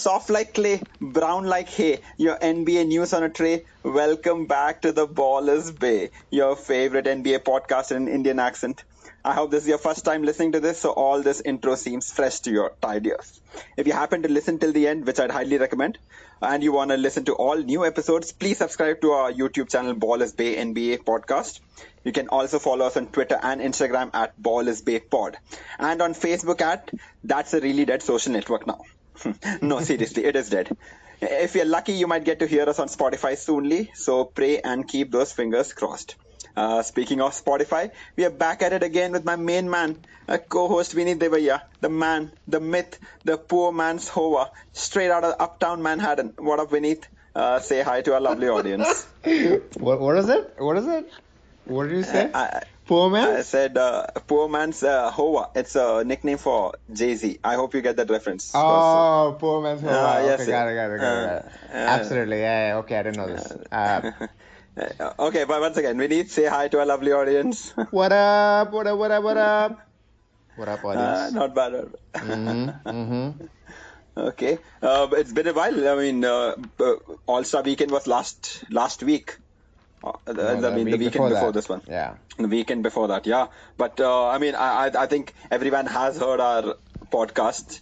soft like clay, brown like hay, your NBA news on a tray. Welcome back to the Ballers Bay, your favorite NBA podcast in an Indian accent. I hope this is your first time listening to this, so all this intro seems fresh to your tired ears. If you happen to listen till the end, which I'd highly recommend, and you want to listen to all new episodes, please subscribe to our YouTube channel, Ballers Bay NBA Podcast. You can also follow us on Twitter and Instagram at Ballers Bay Pod, and on Facebook at That's a Really Dead Social Network Now. No, seriously, it is dead. If you're lucky, you might get to hear us on Spotify soonly, so pray and keep those fingers crossed. Speaking of Spotify, we are back at it again with my main man, co-host Vinit Devaya, the man, the myth, the poor man's Hova, straight out of Uptown Manhattan. What up, Vinit? Say hi to our lovely audience. What is it? What is it? What did you say? Poor man? I said poor man's Hova. It's a nickname for Jay-Z. I hope you get that reference. Oh, poor man's Hova. yes, okay, got it. Absolutely. Yeah, okay, I didn't know this. Okay, but once again, we need to say hi to our lovely audience. What up? What up? What up? What up? What up, audience? Not bad. Okay. It's been a while. I mean, All-Star Weekend was last week. The weekend before this one. Yeah. The weekend before that, yeah. But I mean, I think everyone has heard our podcast,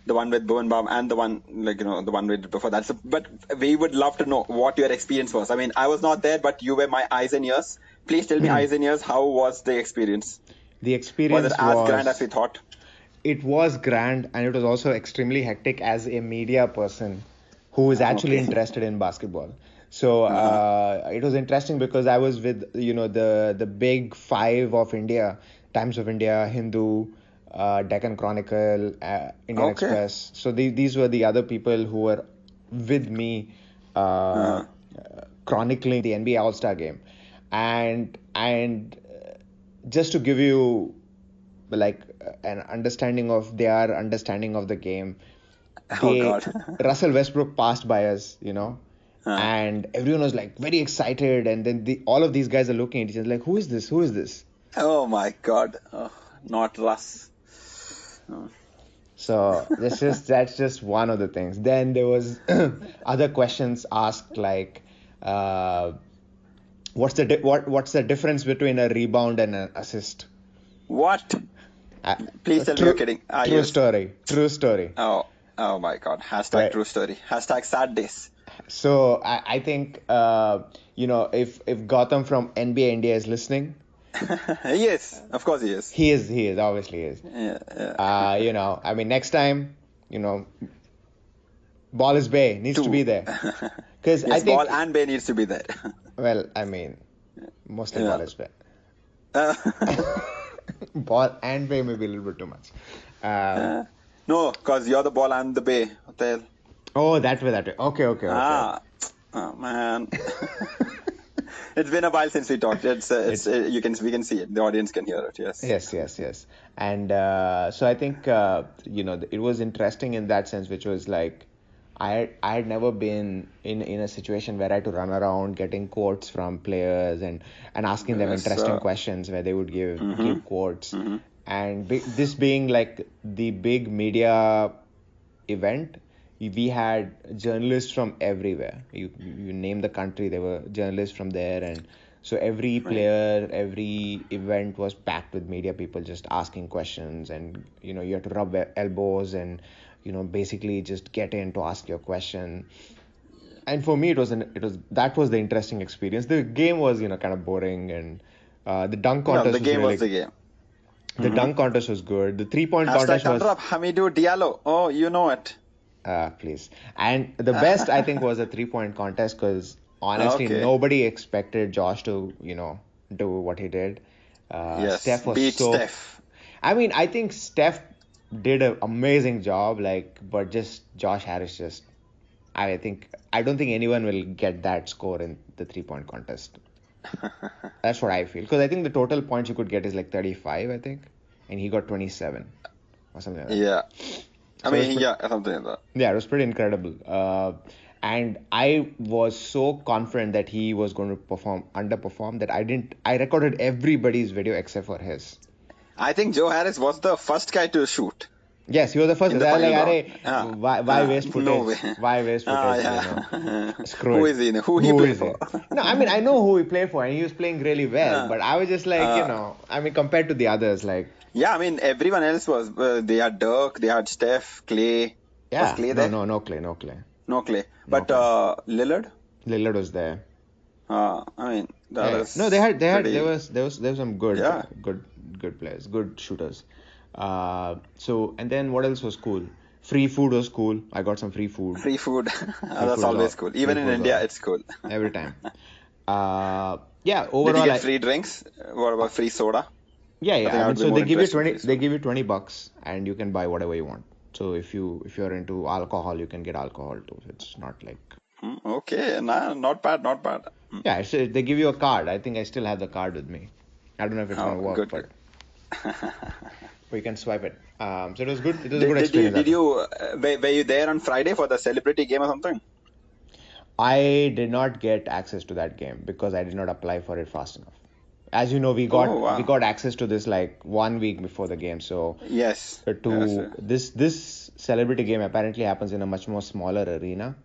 the one with Bowenbaum and the one the one we did before that. So, but we would love to know what your experience was. I mean, I was not there, but you were my eyes and ears. Please tell me, eyes and ears, how was the experience? The experience was it as grand as we thought? It was grand, and it was also extremely hectic as a media person who is actually interested in basketball. So it was interesting because I was with the big five of India, Times of India, Hindu, Deccan Chronicle, Indian Express. So these were the other people who were with me chronicling the NBA All-Star Game, and just to give you like an understanding of their understanding of the game, Russell Westbrook passed by us, and everyone was like very excited, and then all of these guys are looking at each other like, who is this? Oh my God, not Russ. So that's just one of the things. Then there was other questions asked like, what's the difference between a rebound and an assist? What? Please tell me you're kidding. True story. Oh my God. Hashtag true story. Hashtag sad days. So I think if Gautam from NBA India is listening. Yes, of course he is. He is, obviously he is. Yeah. I mean, next time, Ballers Bay needs to be there. Because yes, I think Ball and Bay needs to be there. Well, I mean, mostly Ballers Bay. Ball and Bay may be a little bit too much. No, because you're the Ball and the Bay. What the hell? Oh, that way. Okay. Oh man. It's been a while since we talked. We can see it. The audience can hear it. Yes. And so I think it was interesting in that sense, which was like I had never been in a situation where I had to run around getting quotes from players and asking them interesting questions where they would give quotes. And this being like the big media event, we had journalists from everywhere. You name the country, there were journalists from there, and so every player, every event was packed with media people just asking questions, and you had to rub elbows and basically just get in to ask your question. And for me, that was the interesting experience. The game was kind of boring, and the dunk contest. The game was the game. The dunk contest was good. The 3-point contest was. Hamidou Diallo. Oh, you know it. Please. And the best, I think, was a 3-point contest because honestly, nobody expected Josh to, do what he did. Yes, Steph was beat Steph. I mean, I think Steph did an amazing job, but just Josh Harris I don't think anyone will get that score in the 3-point contest. That's what I feel. Because I think the total points you could get is like 35, I think. And he got 27 or something like that. Yeah. Something like that. Yeah, it was pretty incredible. And I was so confident that he was going to underperform that I recorded everybody's video except for his. I think Joe Harris was the first guy to shoot. Yes, he was the first. in the They were like, final round. "Arey, why waste No way. footage? Why waste footage? Yeah. Screw Who it. is he? Who he Who play is for? he?" No, I mean, I know who he played for, and he was playing really well. uh, But I was just like, uh, I mean, compared to the others, like, yeah, I mean, everyone else was. They had Dirk, they had Steph, Clay. Was yeah, Clay no, there? no, no Clay, no Clay, No Clay. no But Clay. Lillard? Lillard was there. I mean, the Yeah, yeah. No, they others had, they had, pretty. there was some good, Yeah, good players, good shooters. So and then what else was cool? Free food was cool. I got some free food. free food. Free That's food is always all. cool. Free Even in food is India, all. it's cool. Every time. Yeah. Did you Overall, get free drinks? What uh, about free soda? yeah, I yeah. think I I mean, would be so more they give you interested in 20, free they soda. give you $20, and you can buy whatever you want. So if you're into alcohol, you can get alcohol too. It's not like, Okay, nah, not bad, not bad. yeah. They give you a card. I think I still have the card with me. I don't know if it's Oh, gonna work, good, good. but you can swipe it. So it was good. It was a Did, good did you experience. I did thought. you were you there on Friday for the celebrity game or something? I did not get access to that game because I did not apply for it fast enough. As you know, Oh we wow. got access to this like 1 week before the game. So Yes, yes. to this celebrity game apparently happens in a much more smaller arena.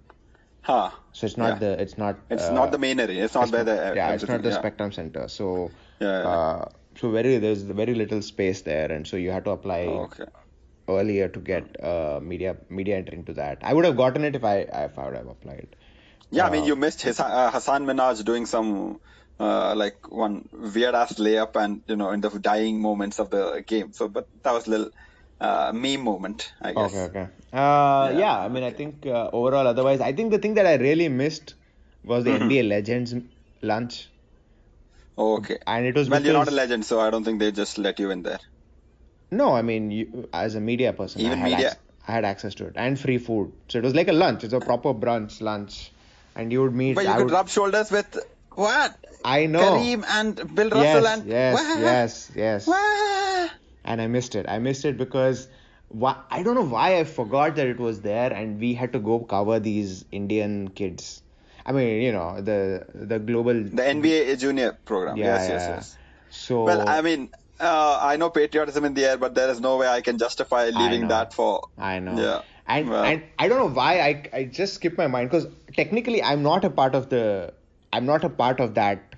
Huh. So Yeah. it's not It's not the main area. It's not where the yeah, it's not everything. the Yeah. Spectrum Center. So Yeah. Yeah. uh, there's very little space there, and so you had to apply Okay. earlier to get media entry into that. I would have gotten it if I would have applied. Yeah, I mean, you missed his Hassan Minaj doing some like one weird ass layup, and in the dying moments of the game. So, but that was a little meme moment, I Okay, guess. okay. Yeah. Yeah, I mean, I Okay. think overall, otherwise, I think the thing that I really missed was the Hmm. NBA Legends lunch, Okay. and it was Well, you're not a because legend, so I don't think they just let you in there. no, I mean, as a media person, Even media. I had access to it and free food, so it was like a lunch. It's a proper brunch lunch, and you would meet. But you could rub shoulders with what? I know. Kareem and Bill Russell Yes, and yes, what? yes, yes. What? And I missed it. I missed it because I don't know why I forgot that it was there, and we had to go cover these Indian kids. I mean, the global. The NBA junior program. Yeah, Yes, yes, yeah. yes. Well, I So mean, I know patriotism in the air, but there is no way I can justify I leaving know, that for. I know, Yeah. and Well, I don't know why I just skipped my mind because technically I'm not a part of that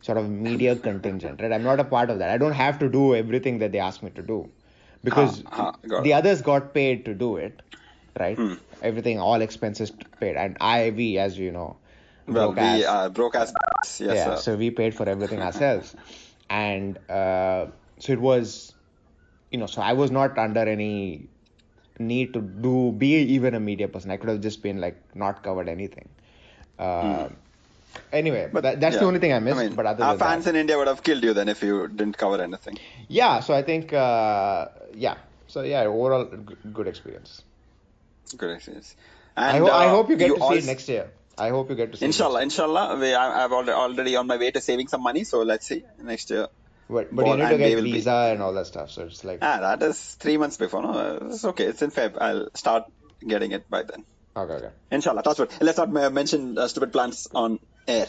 sort of media contingent, right? I'm not a part of that. I don't have to do everything that they ask me to do because got the it. others got paid to do it, right? Hmm. Everything, all expenses paid, and we, as you know, Well, broke we ass. broke as yes, Yeah, sir. so we paid for everything ourselves, and so it was, so I was not under any need to be even a media person. I could have just been like not covered anything. Hmm. Uh, anyway, But that's the yeah, only thing I I missed. mean, But other our than fans that, in India would have killed you then if you didn't cover anything. yeah. So I think, yeah. So yeah, overall good experience. Correct. Yes. And I hope you get you to see it also, next year. I hope you get to see it next inshallah, year. inshallah, I'm already on my way to saving some money. So let's see next year. But you Ball need to NBA get will be. visa and all that stuff. So it's like That is 3 months before. No, it's okay. It's in Feb. I'll start getting it by then. okay, okay. Inshallah. That's what. Let's not mention stupid plans on air.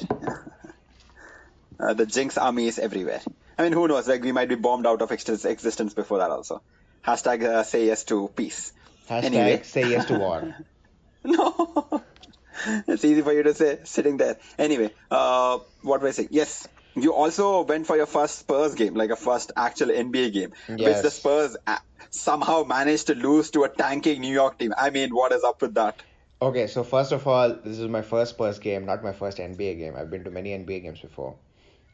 The Jinx army is everywhere. I mean, who knows? Like we might be bombed out of existence before that also. Hashtag say yes to peace. Hashtag Anyway, say yes to war. no, it's easy for you to say sitting there. Anyway, what was I saying? Yes, you also went for your first Spurs game, like a first actual NBA game, which the Yes. Spurs somehow managed to lose to a tanking New York team. I mean, what is up with that? Okay, so first of all, this is my first Spurs game, not my first NBA game. I've been to many NBA games before,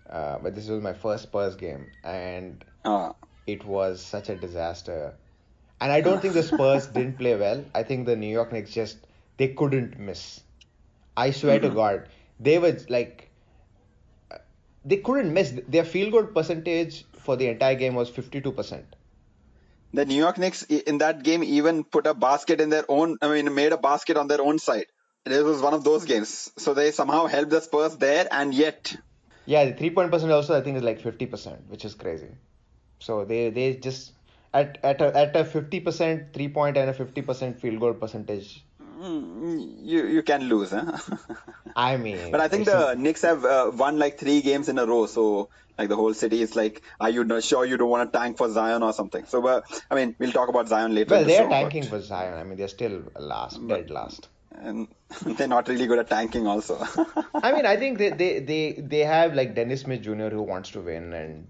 but this was my first Spurs game, and Uh, it was such a disaster. And I don't think the Spurs didn't play well. I think the New York Knicks just they couldn't miss. I swear to mhm. God, they were like they couldn't miss. Their field goal percentage for the entire game was 52%. The New York Knicks in that game even put a basket in their own. I mean, made a basket on their own side. It was one of those games. So they somehow helped the Spurs there, and yet, Yeah, the 3 point percent also I think is like 50%, which is crazy. So they just at a 50% 3 point and a 50% field goal percentage. You can lose, huh? I But I mean, think the Knicks have won like 3 games in a row, so like the whole city is like, are you not sure you don't want to tank for Zion or something? So, but I mean, we'll talk about Zion later in well, the they are show, tanking for Zion. I mean, they're still last, but dead last. and they're not really good at tanking also. I mean, I think they have like Dennis Smith Jr. who wants to win, and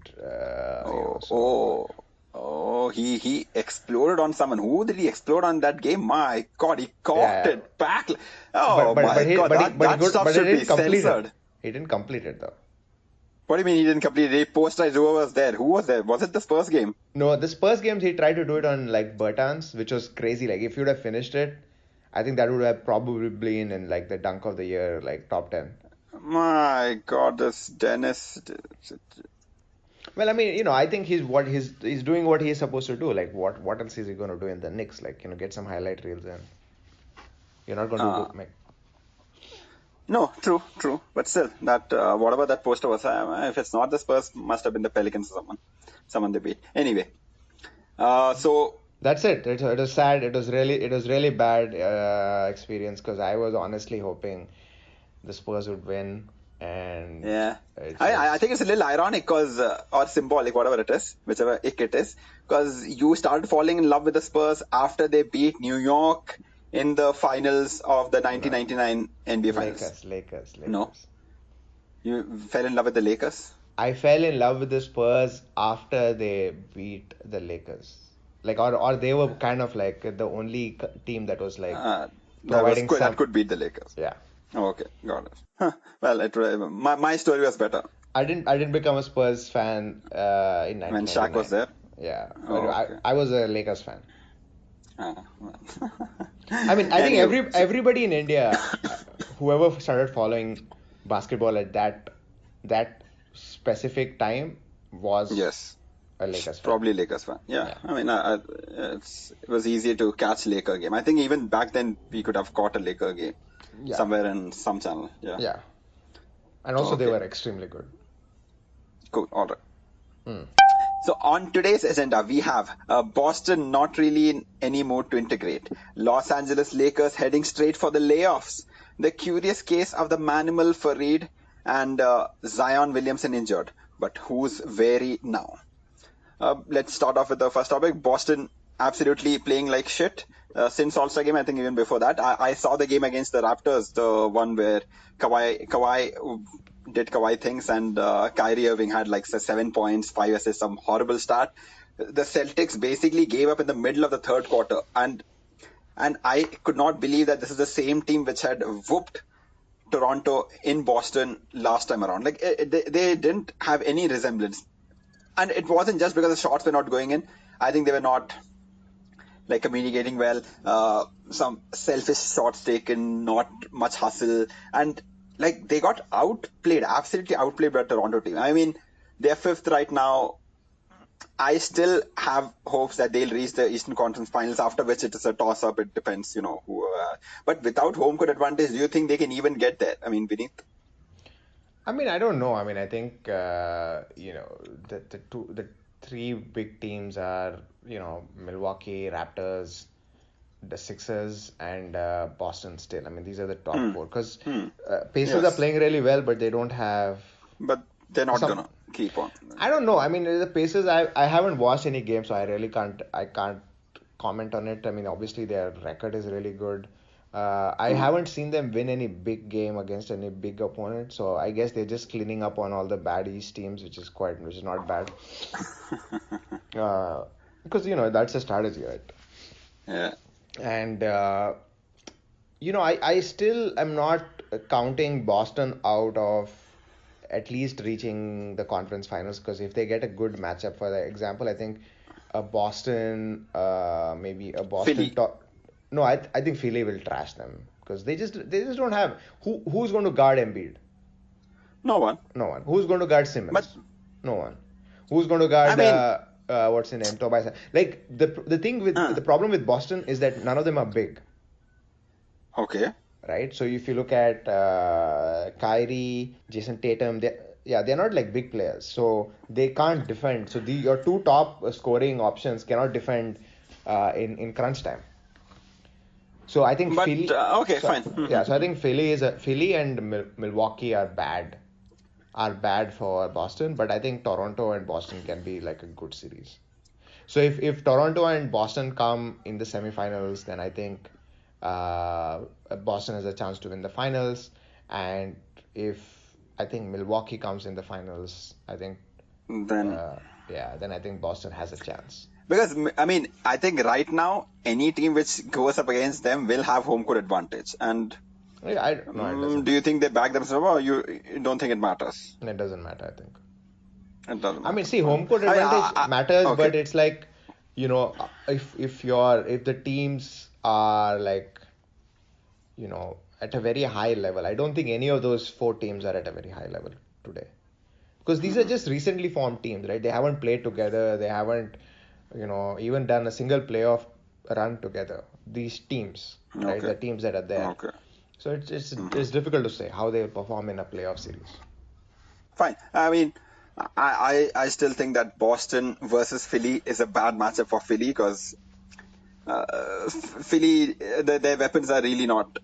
Oh, so oh, oh, he exploded on someone. Who did he explode on that game? My God, he cocked yeah. it back. Oh my God, that stuff But he should be didn't complete it. censored. He didn't complete it though. What do you mean he didn't complete it? He posterized whoever was there. Who was there? Was it the Spurs game? No, the Spurs games he tried to do it on like Bertans, which was crazy. Like if he would have finished it, I think that would have probably been in like the dunk of the year, like top 10. My God, this Dennis. Well, I mean, I think he's doing what he's supposed to do. Like what else is he going to do in the Knicks? Like get some highlight reels in. You're not going to Uh, do like no, true, true. But still, that whatever that poster was, if it's not the Spurs, must have been the Pelicans or someone they beat. Anyway, so that's it. It was sad. It was really bad experience because I was honestly hoping the Spurs would win, and yeah, it I think just it's a little ironic because or symbolic, whatever it is, whichever ick it is, because you started falling in love with the Spurs after they beat New York in the finals of the no, 1999 NBA Finals. Lakers, No, Lakers. you fell in love with the Lakers. I fell in love with the Spurs after they beat the Lakers. Like, or they were kind of like the only team that was like Uh, providing that some. could beat the Lakers. Yeah, Okay, got it. Huh. Well, my story was better I didn't become a Spurs fan in when Shaq was 1999. there. Yeah, but Oh, I okay. I was a Lakers fan. Well. I mean, I think Anyway, everybody in India, whoever started following basketball at that specific time was yes, a Lakers fan. probably Lakers fan. Yeah, Yeah, I mean, it was easier to catch Laker game. I think even back then we could have caught a Laker game yeah, somewhere in some channel. Yeah. yeah. And also they Okay. were extremely good. Cool. All right. Hmm. So on today's agenda, we have Boston not really in any mood to integrate, Los Angeles Lakers heading straight for the layoffs, the curious case of the Manimal Farid, and Zion Williamson injured. But who's wary now? Let's start off with the first topic. Boston absolutely playing like shit since All-Star game. I think even before that, I saw the game against the Raptors, the one where Kawhi did Kawhi things, and Kyrie Irving had like 7 points, 5 assists, some horrible start. The Celtics basically gave up in the middle of the third quarter, and I could not believe that this is the same team which had whooped Toronto in Boston last time around. Like they didn't have any resemblance, and it wasn't just because the shots were not going in. I think they were not like communicating well. Some selfish shots taken, not much hustle, and like they got outplayed, absolutely outplayed by the Toronto team. I mean, they're fifth right now. I still have hopes that they'll reach the Eastern Conference Finals. After which it is a toss-up. It depends, who. But without home court advantage, do you think they can even get there? I mean, beneath. I mean, I don't know. I mean, I think the three big teams are Milwaukee, Raptors, the Sixers, and Boston. Still, I mean, these are the top Hmm. four because Hmm. Pacers are Yes, playing really well, but they don't have but they're not some. gonna keep on. I don't know. I mean, the Pacers. I haven't watched any games, so I really can't comment on it. I mean, obviously their record is really good. I Hmm. haven't seen them win any big game against any big opponent, so I guess they're just cleaning up on all the bad East teams, which is not bad. Because that's a strategy, right? Yeah. And I still am not counting Boston out of at least reaching the conference finals because if they get a good matchup, for the example, I think a Boston, maybe a Boston Philly. top. No, I think Philly will trash them because they just don't have who's going to guard Embiid. No one. No one. Who's going to guard But Simmons? No one. Who's going to I guard mean, what's his name? Tobias. Like the thing with uh, the problem with Boston is that none of them are big, okay. right? So if you look at Kyrie, Jason Tatum, they're not like big players, so they can't defend. So your two top scoring options cannot defend in crunch time. So I think But Philly. okay, So fine. yeah, so I think Philly and Milwaukee are bad for Boston, but I think Toronto and Boston can be like a good series. So if Toronto and Boston come in the semifinals, then I think uh, Boston has a chance to win the finals. And if I think Milwaukee comes in the finals, I think Then then I think Boston has a chance. because I mean, I think right now any team which goes up against them will have home court advantage. And No, it doesn't do you matter. think they back themselves, or you don't think it matters? It doesn't matter, I think. It doesn't I mean, matter. see, Fine. home court I mean, advantage matters, okay. but it's like, if the teams are like, at a very high level. I don't think any of those four teams are at a very high level today. Because these are just recently formed teams, right? They haven't played together. They haven't, even done a single playoff run together. These teams, right? Okay. The teams that are there. Okay. So it's difficult to say how they will perform in a playoff series. Fine. I mean, I still think that Boston versus Philly is a bad matchup for Philly because Philly, their weapons are really not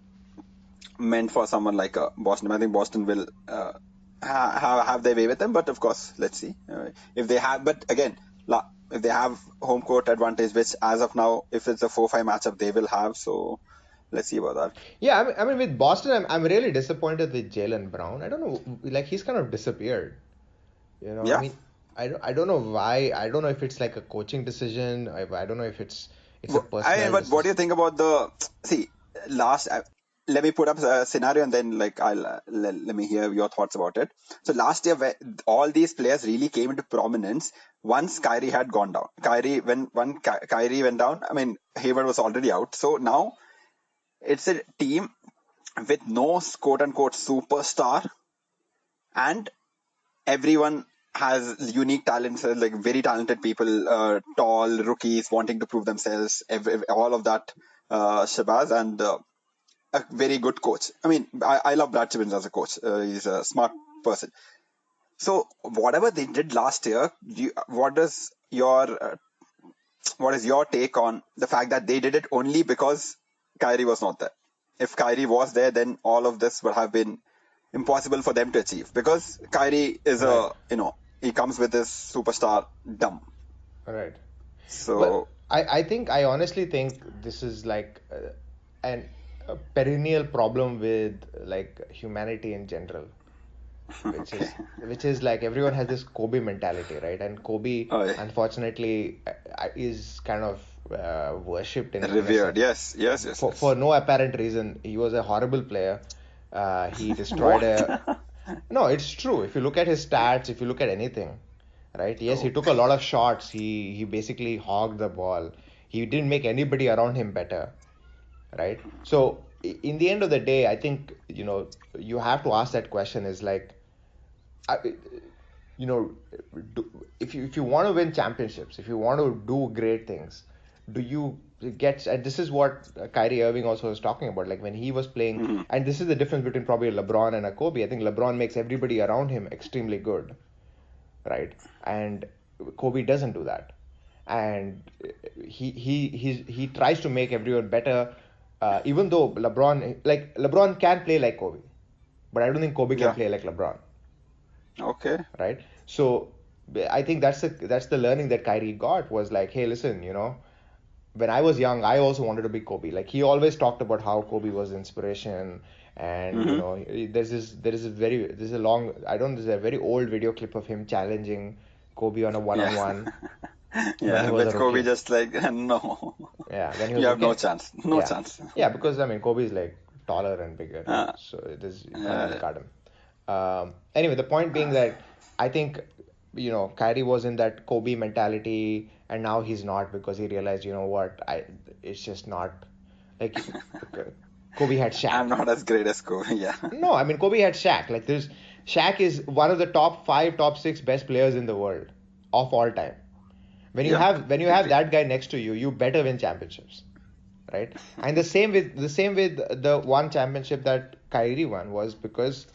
meant for someone like Boston. I think Boston will have their way with them, but of course, let's see if they have. But again, if they have home court advantage, which as of now, if it's a 4-5 matchup, they will have. So let's see about that. Yeah, I mean with Boston, I'm really disappointed with Jaylen Brown. I don't know, like he's kind of disappeared. I Yeah. mean, I don't know why. I don't know if it's like a coaching decision. I don't know if it's a I mean, personnel but what do decision. you think about the see last? Let me put up a scenario and then like I'll let me hear your thoughts about it. So last year, all these players really came into prominence once Kyrie had gone down. When Kyrie went down, I mean Hayward was already out. So now it's a team with no quote unquote superstar, and everyone has unique talents, like very talented people, tall rookies wanting to prove themselves, all of that, Shabazz, and a very good coach. I mean, I love Brad Stevens as a coach. He's a smart person. So whatever they did last year, what is your take on the fact that they did it only because Kyrie was not there? If Kyrie was there, then all of this would have been impossible for them to achieve because Kyrie is Right, he comes with this superstar dumb. right. But So I honestly think this is like an a perennial problem with like humanity in general, which okay, is which is like everyone has this Kobe mentality, right? And Kobe, oh, yeah. unfortunately, is kind of worshipped in a Revered. sense Yes, yes, yes, for yes. no apparent reason. He was a horrible player. He destroyed What? a. No, it's true. If you look at his stats, if you look at anything, right? Yes, he Oh, took a lot of shots. He basically hogged the ball. He didn't make anybody around him better, right? So in the end of the day, I think you have to ask that question is like, I, you know, if you want to win championships, if you want to do great things, do you get? And this is what Kyrie Irving also was talking about. Like when he was playing, mhm. and this is the difference between probably LeBron and a Kobe. I think LeBron makes everybody around him extremely good, right? And Kobe doesn't do that, and he tries to make everyone better. Even though LeBron can play like Kobe, but I don't think Kobe can Yeah. play like LeBron, Okay. right? So I think that's the learning that Kyrie got was like, hey, listen, when I was young, I also wanted to be Kobe. Like he always talked about how Kobe was inspiration, and Hmm. there's a long I don't there's a very old video clip of him challenging Kobe on a Yeah. one-on-one when he Yeah. was a But Kobe rookie. just like no, Yeah, when he you was have no rookie. chance. No Yeah, chance. yeah, because I mean Kobe is like taller and bigger, right? Uh, So you can't really uh, guard him. Anyway, the point being that I think Kyrie was in that Kobe mentality, and now he's not because he realized what it's just not like Kobe had I'm Shaq. not as great as Kobe. Yeah. No, I mean Kobe had Shaq. Like there's Shaq is one of the top five, top six best players in the world of all time. Yeah. When you have Agree. that guy next to you, you better win championships, right? And the same with the one championship that Kyrie won was because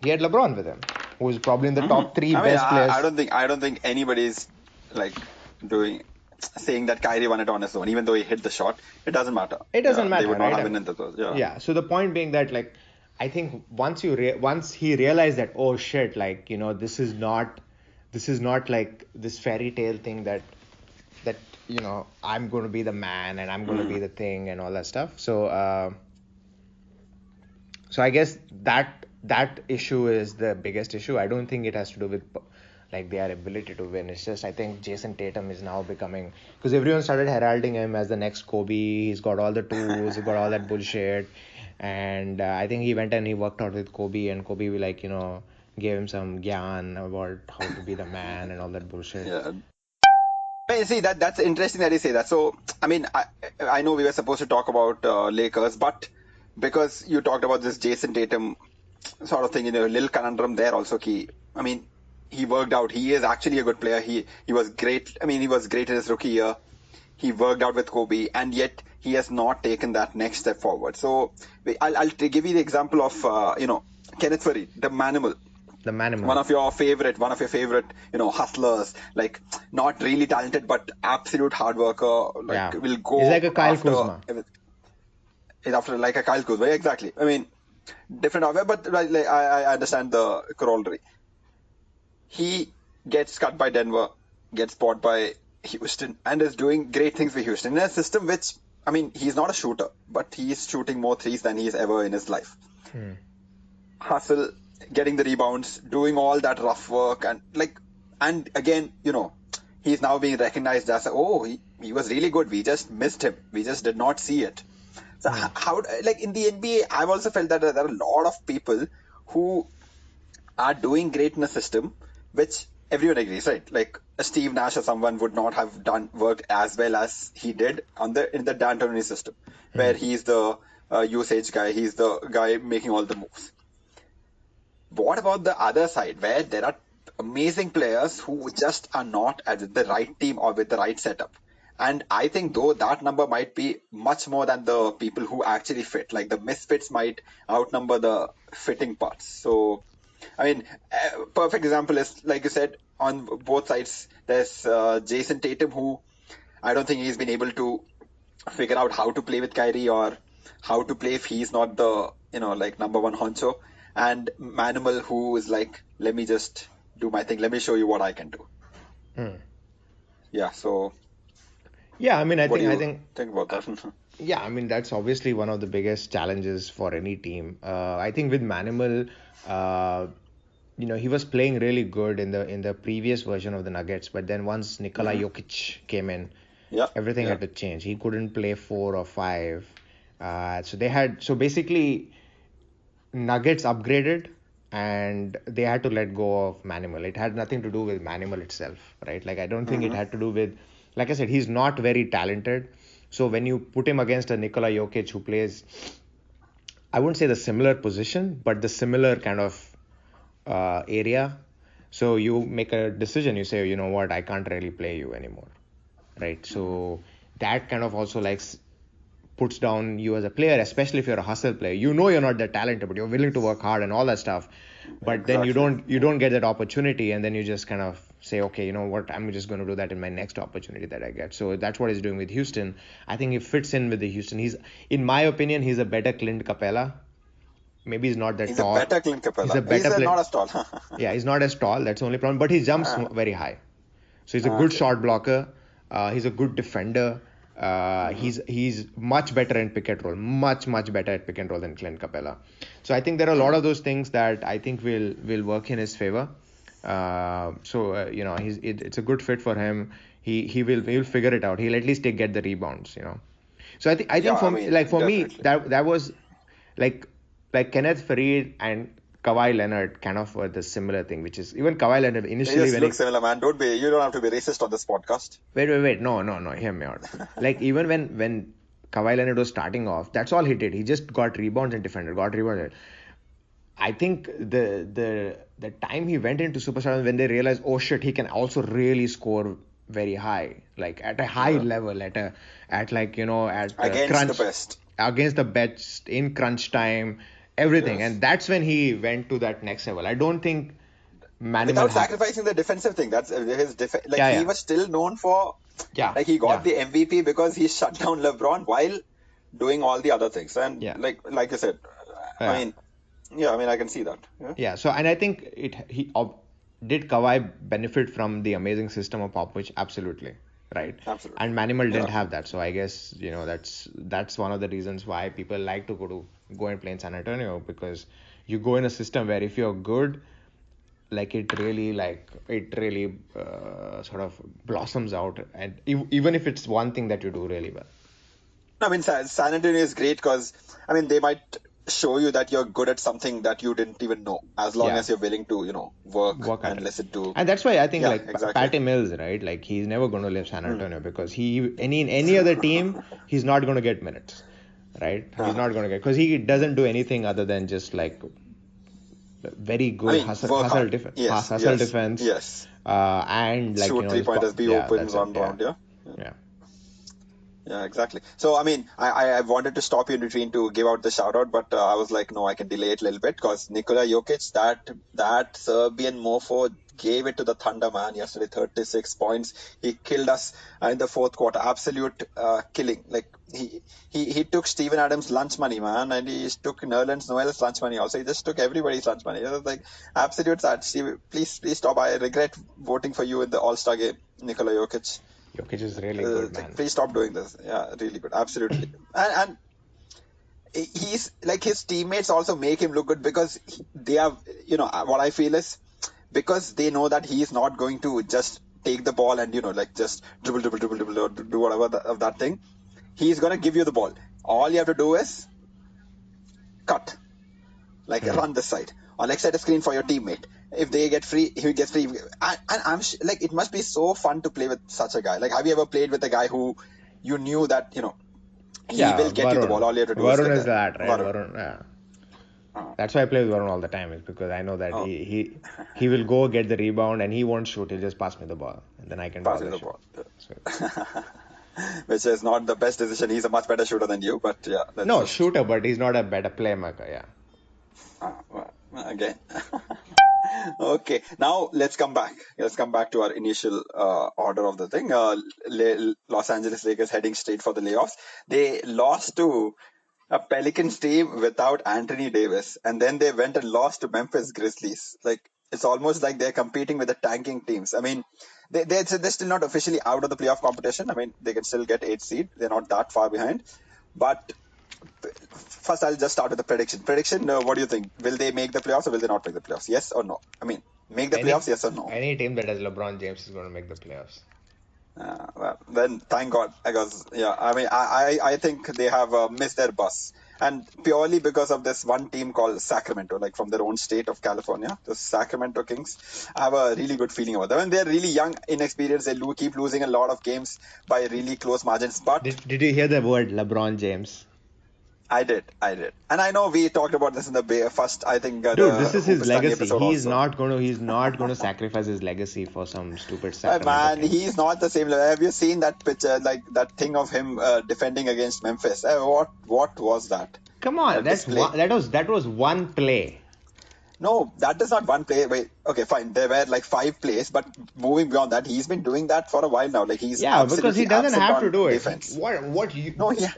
he had LeBron with him, who is probably in the Hmm. top three I mean, best players. I don't think anybody's like doing. saying that Kyrie won it on his own, even though he hit the shot. It doesn't matter. It doesn't They matter, would not right? have been in the those. Yeah. Yeah. So the point being that, like, I think once he realized that, oh shit, like, this is not like this fairy tale thing that I'm going to be the man and I'm going to be Mm. the thing and all that stuff. So I guess that issue is the biggest issue. I don't think it has to do with like their ability to win. It's just I think Jason Tatum is now becoming, because everyone started heralding him as the next Kobe. He's got all the tools, he's got all that bullshit, and I think he went and he worked out with Kobe, and Kobe like gave him some gyan about how to be the man and all that bullshit. Yeah. See that's interesting that you say that. So I mean, I know we were supposed to talk about Lakers, but because you talked about this Jason Tatum sort of thing, a little conundrum there also. I mean, he worked out. He is actually a good player. He was great. I mean, he was great in his rookie year. He worked out with Kobe, and yet he has not taken that next step forward. So I'll give you the example of Kenneth Furry, the manimal, The one manimal. of your favorite hustlers, like not really talented but absolute hard worker, like Yeah. will He's like go a Kyle Kuzma. after like a Kyle Kuzma. Exactly. I mean, different outfit, but like, I understand the corollary. He gets cut by Denver, gets bought by Houston, and is doing great things with Houston in a system which, I mean, he's not a shooter, but he's shooting more threes than he's ever in his life. Hmm. Hustle, getting the rebounds, doing all that rough work, and again, he's now being recognized as he was really good. We just missed him. We just did not see it. So Hmm. how like in the NBA, I've also felt that there are a lot of people who are doing great in a system which everyone agrees, right? Like Steve Nash or someone would not have done worked as well as he did in the D'Antoni system, Hmm. where he's the usage guy, he's the guy making all the moves. What about the other side, where there are amazing players who just are not at the right team or with the right setup? And I think though that number might be much more than the people who actually fit. Like the misfits might outnumber the fitting parts. So I mean, perfect example is like you said, on both sides. There's Jason Tatum, who I don't think he's been able to figure out how to play with Kyrie or how to play if he's not the like number one honcho, and Manimal, who is like, let me just do my thing, let me show you what I can do. Hmm. Yeah. So Yeah, I mean, I what do think I you think think about that? Yeah, I mean that's obviously one of the biggest challenges for any team. I think with Manimal, he was playing really good in the previous version of the Nuggets, but then once Nikola Hmm. Jokic came in, Yeah. everything Yeah. had to change. He couldn't play 4 or 5. So basically Nuggets upgraded and they had to let go of Manimal. It had nothing to do with Manimal itself, right? Like I don't think it Hmm. had to do with, like I said, he's not very talented. So when you put him against a Nikola Jokic who plays, I wouldn't say the similar position, but the similar kind of area. So you make a decision. You say, you know what, I can't really play you anymore, right? Hmm. So that kind of also like puts down you as a player, especially if you're a hustle player. You know you're not that talented, but you're willing to work hard and all that stuff. But then you Exactly. don't you don't get that opportunity, and then you just kind of say, okay, you know what, I'm just going to do that in my next opportunity that I get. So that's what he's doing with Houston. I think he fits in with the Houston. In my opinion, he's a better Clint Capella. Maybe he's not that He's a tall. better Clint He's Capella. a better Not player. as tall. Yeah, he's not as tall. That's the only problem. But he jumps Ah, very high. So he's a good okay. shot blocker. He's a good defender. Hmm. He's much better in pick and roll, much better at pick and roll than Clint Capella. So I think there are a lot Hmm. of those things that I think will work in his favor. It's a good fit for him. He will figure it out. He'll at least get the rebounds. So I think Yeah, for I me, mean, like for me definitely. that was like Kenneth Farid and Kawhi Leonard kind of were the similar thing, which is even Kawhi Leonard They initially just when look he similar, man. You don't have to be racist on this podcast. wait, no, hear me out. Like even when Kawhi Leonard was starting off, that's all he did. He just got rebounds and defended, got rebounds. I think the time he went into Superstar when they realized, oh shit, he can also really score very high, like at a high Yeah. level, at like at Against the crunch best. against the best in crunch time, everything, Yes. and that's when he went to that next level. I don't think Manimal Without had. sacrificing the defensive thing. That's his like Yeah, he yeah. was still known for. Yeah, Like he got yeah, the MVP because he shut down LeBron while doing all the other things. And yeah, like I said, I yeah, mean, yeah, I mean I can see that. Yeah, yeah. So, and I think did Kawhi benefit from the amazing system of Popovich? Absolutely, right. absolutely. And Manimal Yeah, didn't have that, so I guess that's one of the reasons why people like to go and play in San Antonio, because you go in a system where if you're good, it really sort of blossoms out, and even if it's one thing that you do really well. I mean San Antonio is great because I mean they might show you that you're good at something that you didn't even know, as long Yeah, as you're willing to work work at and it. listen to. And that's why I think Yeah, like exactly. Patty Mills, right? Like he's never going to leave San Hmm. Antonio, because any other team he's not going to get minutes, right? He's Uh-huh. not going to get, because he doesn't do anything other than just like very I good mean work hard. Yes, hustle yes, defense, yes. and like Shoot three this pointers, be yeah, open, that's it. run Yeah, round. Yeah. yeah. Yeah, exactly. So, I mean, I wanted to stop you in between to give out the shout out, but I was like, no, I can delay it a little bit because Nikola Jokic, that Serbian mofo gave it to the Thunder, man, yesterday. 36 points. He killed us in the fourth quarter. Absolute killing. Like he took Steven Adams' lunch money, man, and he took Nerlens Noel's lunch money also. He just took everybody's lunch money. It was like absolute sad. Steve, please stop. I regret voting for you in the All Star game, Nikola Jokic. Jokic is really good, Like, man. please stop doing this. Yeah, really good, absolutely. And he's like his teammates also make him look good because they are, what I feel is because they know that he is not going to just take the ball and like just dribble or do whatever of that thing. He's gonna give you the ball. All you have to do is cut, like Hmm. run this side, or like set a screen for your teammate. If they get free, he gets free. And like it must be so fun to play with such a guy. Like, have you ever played with a guy who you knew that he Yeah, will get you the ball. Varun. All you have to do is Varun like is that, right? Varun. Varun. Yeah. Uh, That's why I play with Varun all the time, is because I know that oh, he will go get the rebound and he won't shoot. He'll just pass me the ball, and then I can do pass all me the the shit. ball. So, Which is not the best decision. He's a much better shooter than you, but yeah, that's no just shooter, but he's not a better playmaker. Yeah. again. Okay, now let's come back. Let's come back to our initial order of the thing. Los Angeles Lakers heading straight for the layoffs. They lost to a Pelicans team without Anthony Davis, and then they went and lost to Memphis Grizzlies. Like it's almost like they're competing with the tanking teams. I mean, they're still not officially out of the playoff competition. I mean, they can still get 8th seed. They're not that far behind. But first, I'll just start with the prediction. Prediction. What do you think? Will they make the playoffs or will they not make the playoffs? Yes or no? I mean, make the playoffs? Any Yes or no? any team that has LeBron James is going to make the playoffs. Well, then thank God, because yeah, I mean, I think they have missed their bus, and purely because of this one team called Sacramento, like from their own state of California, the Sacramento Kings. I have a really good feeling about them, and they're really young, inexperienced. They keep losing a lot of games by really close margins, but Did you hear the word LeBron James? I did, and I know we talked about this in the first, I think Dude, this the is his Hoopistani legacy. episode also. He's not going to sacrifice his legacy for some stupid But Sacramento man, Kings. he's not the same level. Have you seen that picture, like that thing of him defending against Memphis? What was that? Come on, That display? that was one play. No, that is not one play. Wait, okay, fine. There were like 5 plays, but moving beyond that, he's been doing that for a while now. Like he's Yeah, because he absolutely doesn't absent have to on do it. defense. What you No, yeah.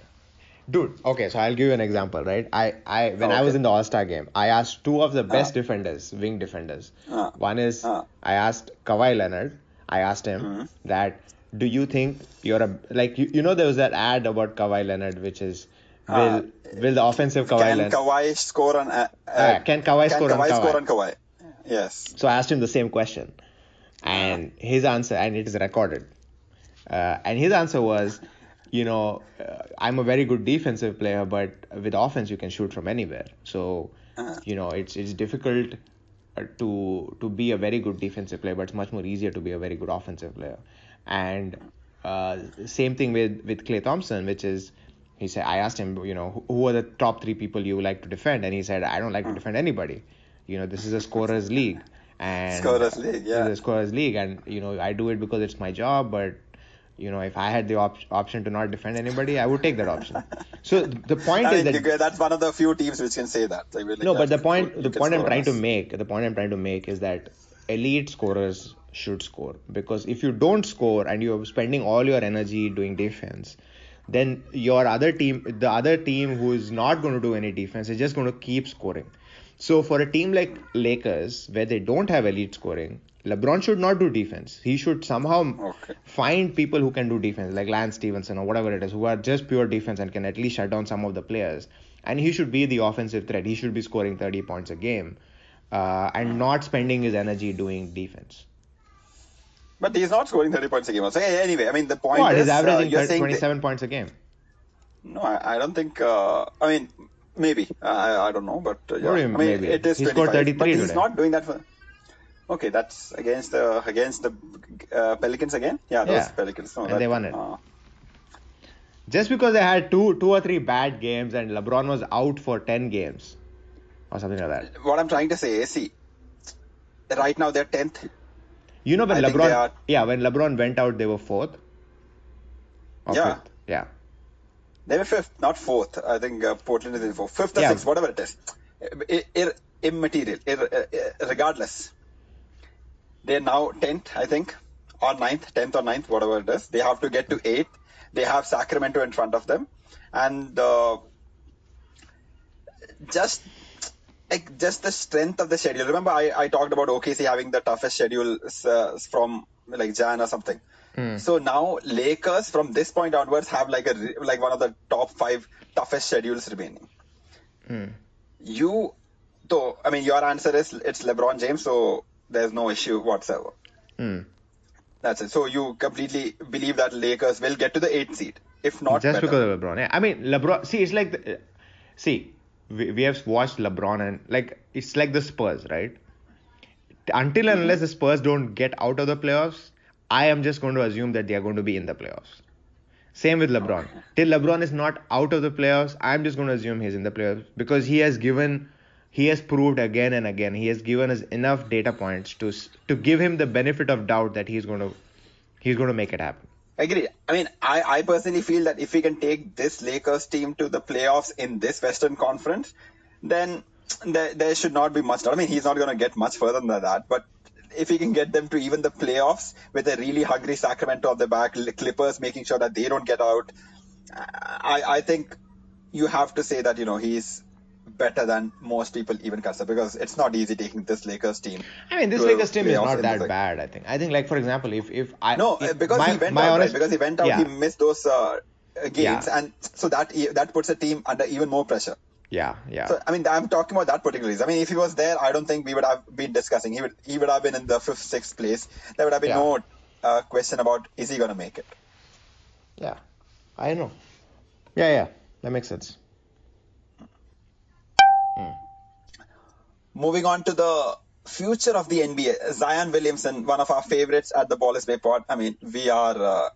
dude? Okay, so I'll give you an example, right? I when Oh, I was okay. in the All Star game, I asked two of the Uh, best defenders, wing defenders. uh, One is uh, I asked Kawhi Leonard. I asked him mm, that, do you think you're a like there was that ad about Kawhi Leonard, which is, uh, will the offensive Kawhi can Leonard Kawhi score on? can Kawhi Can score on Kawhi score Kawhi? on Kawhi? Yes. So I asked him the same question, Uh, and his answer, and it is recorded. And his answer was, I'm a very good defensive player, but with offense you can shoot from anywhere. So, uh, it's difficult to be a very good defensive player, but it's much more easier to be a very good offensive player. And same thing with Klay Thompson, which is, he said, I asked him, who are the top 3 people you like to defend, and he said, I don't like to uh. defend anybody. This is a scorer's league, and Scoreless league, this yeah. is a scorer's league, and I do it because it's my job, but if I had the option to not defend anybody, I would take that option. So the point is I that, mean, that's one of the few teams which can say that. Like, we're like, no, yeah, but the good, point you the can point I'm score on trying to us. make the point I'm trying to make is that elite scorers should score, because if you don't score and you're spending all your energy doing defense, then the other team who is not going to do any defense is just going to keep scoring. So for a team like Lakers, where they don't have elite scoring, LeBron should not do defense. He should somehow find people who can do defense, like Lance Stevenson or whatever it is, who are just pure defense and can at least shut down some of the players. And he should be the offensive threat. He should be scoring 30 points a game, and not spending his energy doing defense. But he's not scoring 30 points a game. So anyway, I mean, the point What? is, He's averaging you're saying 27 points a game. No, I don't think. I mean, maybe. I don't know, but What do you I mean, maybe? it is He scored 25. But 33 he's today. not doing that for. Okay, that's against the Pelicans again. Yeah, those Yeah. Pelicans. No, And they won it. Just because they had two or three bad games and LeBron was out for 10 games or something like that. What I'm trying to say is, see, right now they're 10th. You know when I think they LeBron, are- yeah, when LeBron went out, they were 4th or Yeah. 5th. Yeah. They were 5th, not 4th. I think Portland is in 4th. 5th or Yeah. 6th, whatever it is. Immaterial. Regardless. They're now 10th, I think, or 9th, 10th or 9th, whatever it is. They have to get to 8th. They have Sacramento in front of them. And just the strength of the schedule. Remember, I talked about OKC having the toughest schedule from like Jan or something. So now Lakers from this point onwards have like one of the top 5 toughest schedules remaining. I mean, your answer is it's LeBron James, so there's no issue whatsoever. That's it. So you completely believe that Lakers will get to the 8th seed, if not Just better. because of LeBron. Yeah. I mean, LeBron, see, it's like, we have watched LeBron and like, it's like the Spurs, right? Until and unless the Spurs don't get out of the playoffs, I am just going to assume that they are going to be in the playoffs. Same with LeBron. Okay. Till LeBron is not out of the playoffs, I'm just going to assume he's in the playoffs, because he has proved again and again, he has given us enough data points to give him the benefit of doubt that he's going to make it happen. Agreed. I mean, I personally feel that if we can take this Lakers team to the playoffs in this Western Conference, then there should not be much doubt. I mean, he's not going to get much further than that, but if he can get them to even the playoffs with a really hungry Sacramento on the back, Clippers making sure that they don't get out, I think you have to say that, he's better than most people even consider, because it's not easy taking this Lakers team. I mean, this to Lakers team is playoffs not in that the- bad, I think. I think, like, for example, if I... No, if because my- he went my out, honest- right? Because he went out, yeah. he missed those games, Yeah. and so that puts a team under even more pressure. Yeah. So, I mean, I'm talking about that particular reason. I mean, if he was there, I don't think we would have been discussing. He would have been in the 5th, 6th place. There would have been no question about, is he going to make it? Yeah, I know. Yeah, that makes sense. Moving on to the future of the NBA, Zion Williamson, one of our favorites at the Ball is Bay pod. I mean, we are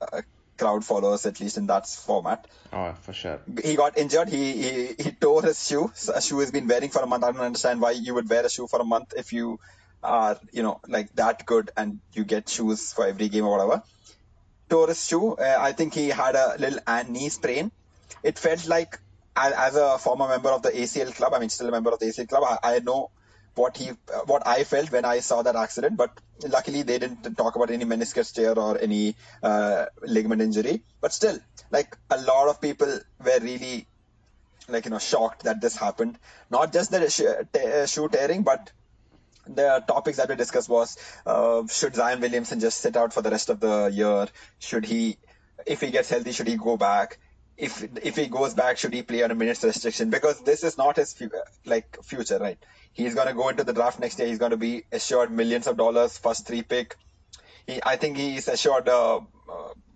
crowd followers, at least in that format. Oh, for sure. He got injured. He tore his shoe. So a shoe he's been wearing for a month. I don't understand why you would wear a shoe for a month if you are, like that good and you get shoes for every game or whatever. Tore his shoe. I think he had a little knee sprain. It felt like, as a former member of the ACL club, I mean, still a member of the ACL club, I know what I felt when I saw that accident, but luckily they didn't talk about any meniscus tear or any ligament injury. But still, like, a lot of people were really, shocked that this happened. Not just the shoe tearing, but the topics that we discussed was, should Zion Williamson just sit out for the rest of the year? Should he, if he gets healthy, should he go back? If he goes back, should he play on a minutes restriction? Because this is not his future, right? He's going to go into the draft next year. He's going to be assured millions of dollars, first 3 pick. I think he's assured some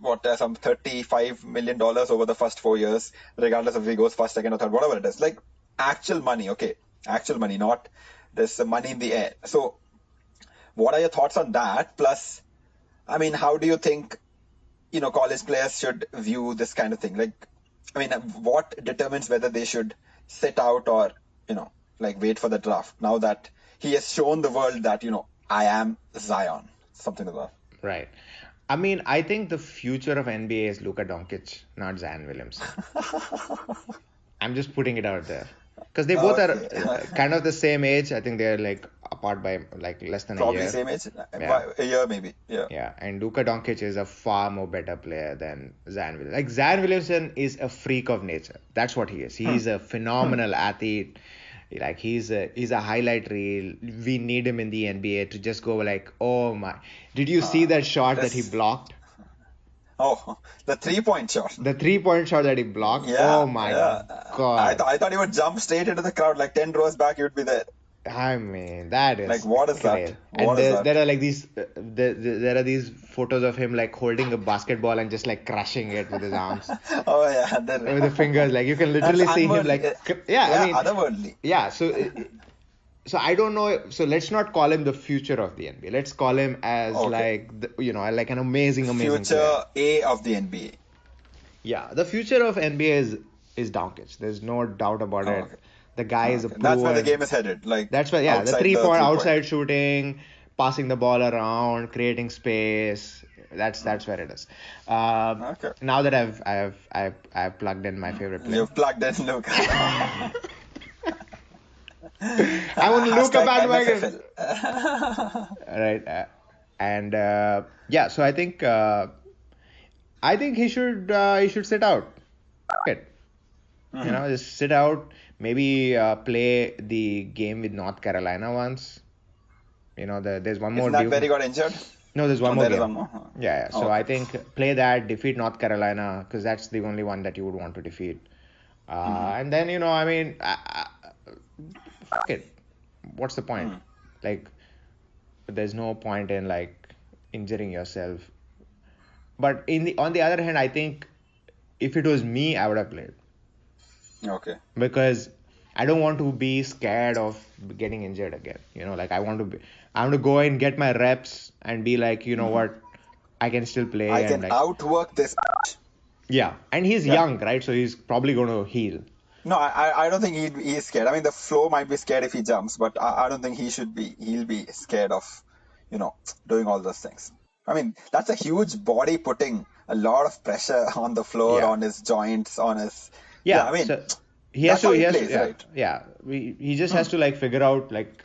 $35 million over the first 4 years, regardless of if he goes first, second, or third, whatever it is. Like, actual money, okay? Actual money, not this money in the air. So, what are your thoughts on that? Plus, I mean, how do you think, college players should view this kind of thing? Like, I mean, what determines whether they should sit out or, wait for the draft now that he has shown the world that, I am Zion, something like that. Right. I mean, I think the future of NBA is Luka Doncic, not Zion Williamson. I'm just putting it out there. Because they both are Okay. kind of the same age. I think they're like apart by like less than a Probably year. same age. Yeah. A year maybe. Yeah. Yeah, and Luka Doncic is a far more better player than Zion Williamson. Like Zion Williamson is a freak of nature. That's what he is. Hmm. He's a phenomenal athlete. Like he's a highlight reel. We need him in the NBA to just go like, oh my! Did you see that shot that he This. blocked? Oh, the 3-point shot. The 3 point shot that he blocked. Yeah, Oh my yeah. God! I thought he would jump straight into the crowd, like 10 rows back, he would be there. I mean, that Like, is what is that? great. And What is that? there are like these, there are these photos of him like holding a basketball and just like crushing it with his arms, Oh, yeah. with the fingers. Like you can That's literally see him unworldly. like, yeah. I Yeah, mean, otherworldly. yeah. So I don't know. So let's not call him the future of the NBA. Let's call him as Okay. like like an amazing, amazing player. Future A of the NBA. Yeah, the future of NBA is Doncic. There's no doubt about Oh, it. okay. The guy is a Okay. That's where the game proven. is headed. Like, That's why, yeah, the outside three the point 3-point. outside shooting, passing the ball around, creating space. That's where it is. Okay. Now that I've plugged in my favorite player. You've plugged in Luke. I want to Luka Hashtag bandwagon. MFFL. Right, and yeah, so I think he should sit out. It. Just sit out. Maybe play the game with North Carolina once. There's one more Isn't that due. where he got injured? No, there's one Oh, more there is game. one more. Yeah, yeah. So Okay. I think play that, defeat North Carolina, because that's the only one that you would want to defeat. And then I mean, fuck it. What's the point? Like, there's no point in like injuring yourself. But on the other hand, I think if it was me, I would have played. Okay. Because I don't want to be scared of getting injured again. Like I want to go and get my reps and be like, you know what, I can still play I and can like outwork this. yeah. And he's young, right? So he's probably going to heal. No, I don't think he's scared. I mean, the flow might be scared if he jumps, but I don't think he'll be scared of, doing all those things. I mean, that's a huge body putting a lot of pressure on the floor, Yeah. on his joints, on his. Yeah. I mean, So that's how he plays, yeah, right? yeah. He just has to like figure out like,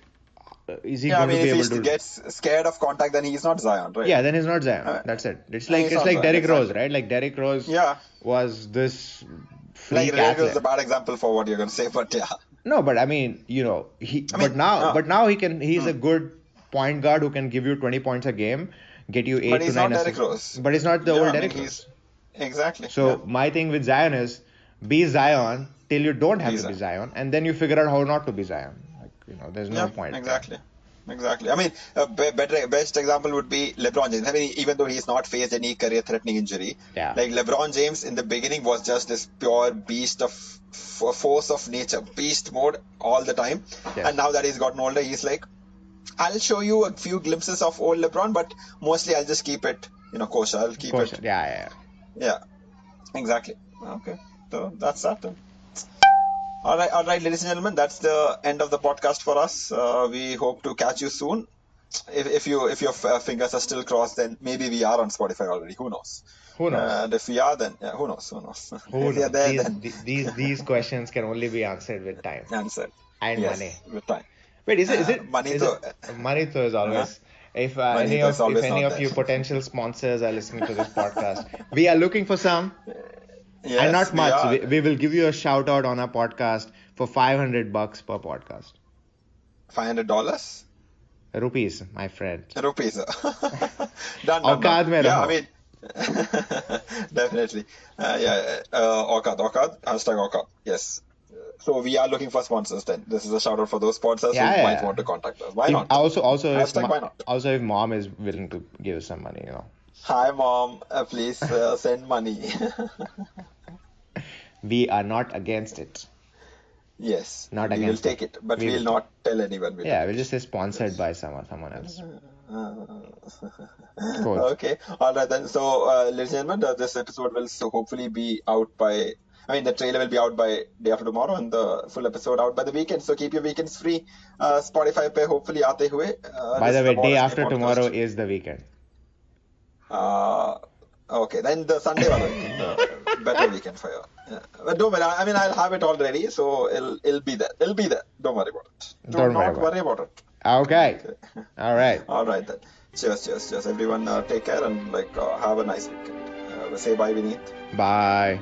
is he Yeah, I going to mean, be if able he to? gets scared of contact, then he's not Zion, right? Yeah, then he's not Zion. Uh, That's it. It's he's not like Zion, Derrick Rose, exactly. right? Like Derrick Rose Yeah. was this Like, freak Derrick Rose is athlete. a bad example for what you're going to say, but yeah. No, but I mean, mean, but now he's a good point guard who can give you 20 points a game, get you But 8 to he's 9 not Derrick assists. Rose. But he's not the Yeah, old I mean, Derrick Rose. Exactly. So my thing with Zion is be Zion till you don't have Be to be Zion. Zion, and then you figure out how not to be Zion. Like, there's no point. Exactly. Exactly. I mean, best example would be LeBron James. I mean, even though he's not faced any career-threatening injury, Yeah. like LeBron James in the beginning was just this pure beast of force of nature, beast mode all the time. Yes. And now that he's gotten older, he's like, I'll show you a few glimpses of old LeBron, but mostly I'll just keep it, kosher. I'll keep Kosher. it. Yeah. Yeah. Exactly. Okay. So that's that then. All right, ladies and gentlemen, that's the end of the podcast for us. We hope to catch you soon. If your fingers are still crossed, then maybe we are on Spotify already. Who knows? Who knows? And if we are, then who knows? Who If knows? we are there, then These questions can only be answered with time answer. and Yes, money. with time. Wait, is it Money is to- it money to is always. If Money any to is of always any not of you there. potential sponsors are listening to this podcast, we are looking for some. Yes, And not we much. are. We will give you a shout out on our podcast for $500 per podcast. $500 Rupees, my friend. rupees. Done. औकात में Yeah, रहो. I mean, definitely. Aukat. Hashtag Aukat. Yes. So we are looking for sponsors then. This is a shout out for those sponsors Yeah, who yeah, might yeah. want to contact us. Why not? Also, Hashtag why not? if mom is willing to give us some money, Hi mom, please send money. we are not against it. Yes. Not we will against take it, but We we'll will- not tell anyone. We Yeah, took we'll it. just say sponsored by someone else. Cool. Okay. All right then. So, ladies and gentlemen, this episode will hopefully be out by. I mean, the trailer will be out by day after tomorrow, and the full episode out by the weekend. So keep your weekends free. Spotify पे hopefully आते हुए. By This the is way, Ballers day Day after podcast. tomorrow is the weekend. Okay, then the Sunday वाला weekend. better weekend for you. Yeah. But don't worry. I mean, I'll have it all ready, so it'll be there. It'll be there. Don't worry about it. Do Don't worry not about worry it. about it. Okay. Okay. All right. All right then. Cheers, cheers, cheers. Everyone, take care and have a nice weekend. Say bye, Vineet. Bye.